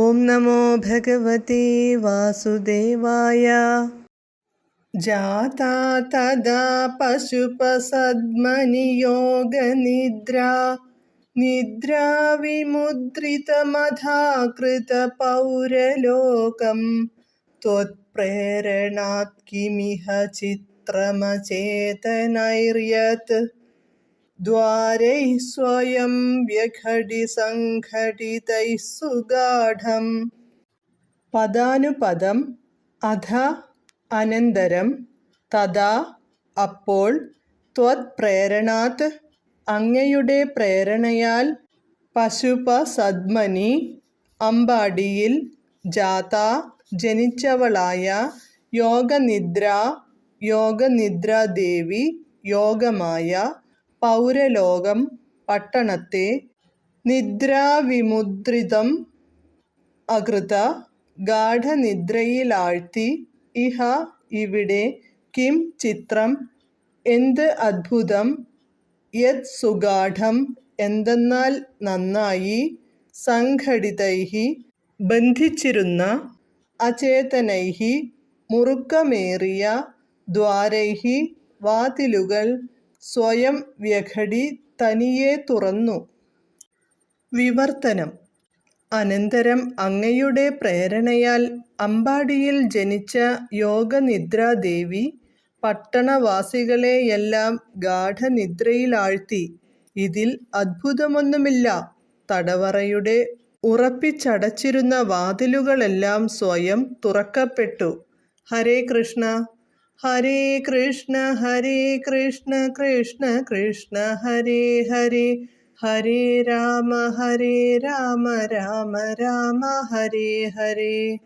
ഓം നമോ ഭഗവതേ വാസുദേവായ. ജാതാ തദാ പശുപസദ്മനി യോഗനിദ്രാ നിദ്രാ വിമുദ്രിതമധാകൃത പൗരലോകം ത്വത്പ്രേരണാത് കിമിഹ ചിത്രമചേതനൈര്യത് ദ്വാരൈഃ സ്വയം വ്യഘടിസംഘടിതൈഃ സുഗാഢം. പദാനുപദം. അധ അനന്തരം, തഥാ അപ്പോൾ, ത്വത് പ്രേരണാത് അങ്ങയുടെ പ്രേരണയാൽ, പശുപസദ്മനി അമ്പാടിയിൽ, ജാതാ ജനിച്ചവളായ, യോഗനിദ്രാ യോഗനിദ്രാദേവി യോഗമായ, പൗരലോകം പട്ടണത്തെ, നിദ്രാവിമുദ്രിതം അകൃത ഗാഢനിദ്രയിലാഴ്ത്തി, ഇഹ ഇവിടെ, കിം ചിത്രം എന്ത് അദ്ഭുതം, യത് സുഗാഢം എന്തെന്നാൽ നന്നായി, സംഘടിതൈഃ ബന്ധിച്ചിരുന്ന, അചേതനൈഃ മുറുക്കമേറിയ, ദ്വാരൈഃ വാതിലുകൾ, സ്വയം വ്യഘടി തനിയെ തുറന്നു. വിവർത്തനം. അനന്തരം അങ്ങയുടെ പ്രേരണയാൽ അമ്പാടിയിൽ ജനിച്ച യോഗനിദ്രാദേവി പട്ടണവാസികളെയെല്ലാം ഗാഢനിദ്രയിലാഴ്ത്തി. ഇതിൽ അദ്ഭുതമൊന്നുമില്ല. തടവറയുടെ ഉറപ്പിച്ചടച്ചിരുന്ന വാതിലുകളെല്ലാം സ്വയം തുറക്കപ്പെട്ടു. ഹരേ കൃഷ്ണ. ഹരേ കൃഷ്ണ ഹരേ കൃഷ്ണ കൃഷ്ണ കൃഷ്ണ ഹരേ ഹരേ, ഹരേ രാമ രാമ രാമ ഹരേ ഹരേ.